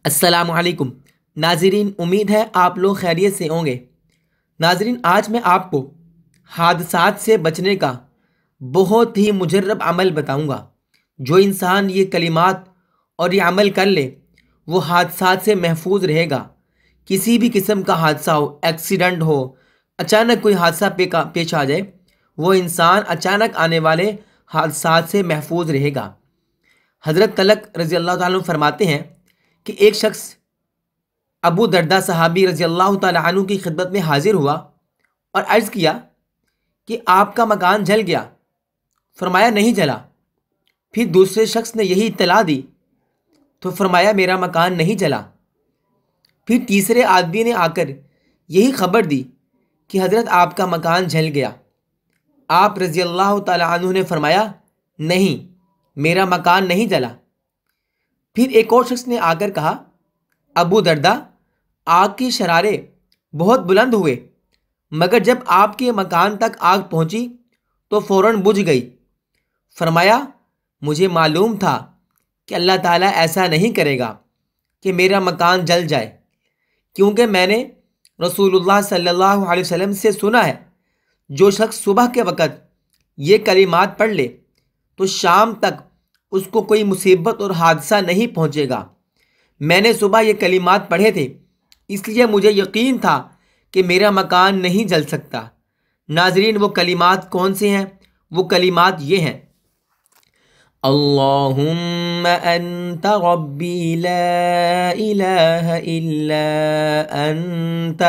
السلام علیکم ناظرین، امید ہے آپ لوگ خیریت سے ہوں گے۔ ناظرین، آج میں آپ کو حادثات سے بچنے کا بہت ہی مجرب عمل بتاؤں گا۔ جو انسان یہ کلمات اور یہ عمل کر لے وہ حادثات سے محفوظ رہے گا۔ کسی بھی قسم کا حادثہ ہو، ایکسیڈنٹ ہو، اچانک کوئی حادثہ پیش آ جائے، وہ انسان اچانک آنے والے حادثات سے محفوظ رہے گا۔ حضرت طلق رضی اللہ تعالیٰ عنہ فرماتے ہیں کہ ایک شخص ابو دردہ صحابی رضی اللہ تعالیٰ عنہ کی خدمت میں حاضر ہوا اور عرض کیا کہ آپ کا مکان جل گیا۔ فرمایا نہیں جلا۔ پھر دوسرے شخص نے یہی اطلاع دی تو فرمایا میرا مکان نہیں جلا۔ پھر تیسرے آدمی نے آ کر یہی خبر دی کہ حضرت آپ کا مکان جل گیا۔ آپ رضی اللہ تعالیٰ عنہ نے فرمایا نہیں، میرا مکان نہیں جلا۔ پھر ایک اور شخص نے آ کر کہا ابو دردہ، آگ کی شرارے بہت بلند ہوئے، مگر جب آپ کے مکان تک آگ پہنچی تو فوراً بجھ گئی۔ فرمایا مجھے معلوم تھا کہ اللہ تعالیٰ ایسا نہیں کرے گا کہ میرا مکان جل جائے، کیونکہ میں نے رسول اللہ صلی اللہ علیہ وسلم سے سنا ہے جو شخص صبح کے وقت یہ کلمات پڑھ لے تو شام تک اس کو کوئی مصیبت اور حادثہ نہیں پہنچے گا۔ میں نے صبح یہ کلمات پڑھے تھے، اس لیے مجھے یقین تھا کہ میرا مکان نہیں جل سکتا۔ ناظرین، وہ کلمات کون سے ہیں؟ وہ کلمات یہ ہیں: اللہم انت ربی لا الہ الا انت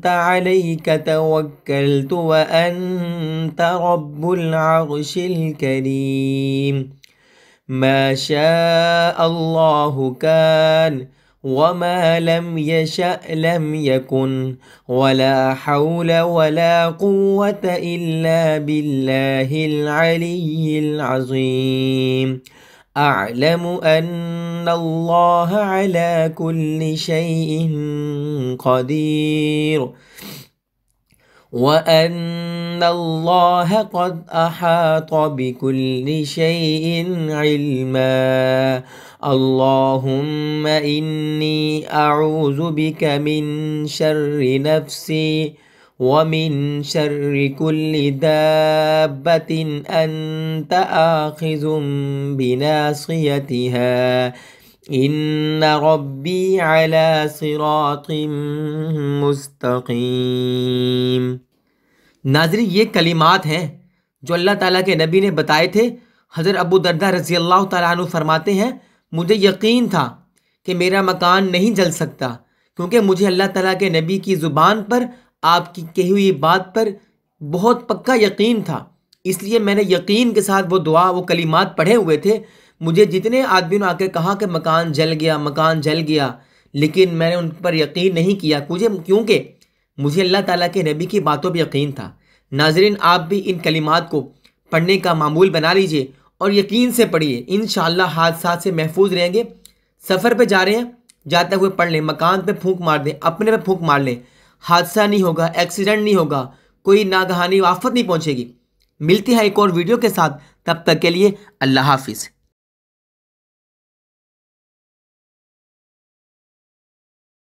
علیک توکلت وانت رب العرش الکریم ما شاء اللہ کان وما لم يشأ لم يكن ولا حول ولا قوة إلا بالله العلي العظيم أعلم أن الله على كل شيء قدير وأن الله قد أحاط بكل شيء علما اللهم إني أعوذ بك من شر نفسي ومن شر كل دابة أنت آخذ بناصيتها إن ربي على صراط مستقيم۔ ناظرین، یہ کلمات ہیں جو اللہ تعالیٰ کے نبی نے بتائے تھے۔ حضرت ابو دردہ رضی اللہ تعالیٰ عنہ فرماتے ہیں مجھے یقین تھا کہ میرا مکان نہیں جل سکتا، کیونکہ مجھے اللہ تعالیٰ کے نبی کی زبان پر آپ کی کہی ہوئی بات پر بہت پکا یقین تھا، اس لیے میں نے یقین کے ساتھ وہ دعا، وہ کلمات پڑھے ہوئے تھے۔ مجھے جتنے آدمیوں نے آ کے کہا کہ مکان جل گیا، مکان جل گیا، لیکن میں نے ان پر یقین نہیں کیا کیونکہ مجھے اللہ تعالیٰ کے نبی کی باتوں پہ یقین تھا۔ ناظرین، آپ بھی ان کلمات کو پڑھنے کا معمول بنا لیجئے اور یقین سے پڑھیے، انشاءاللہ حادثات سے محفوظ رہیں گے۔ سفر پہ جا رہے ہیں، جاتے ہوئے پڑھ لیں، مکان پہ پھونک مار دیں، اپنے پہ پھونک مار لیں، حادثہ نہیں ہوگا، ایکسیڈنٹ نہیں ہوگا، کوئی ناگہانی آفت نہیں پہنچے گی۔ ملتی ہے ایک اور ویڈیو کے ساتھ، تب تک کے لیے اللہ حافظ۔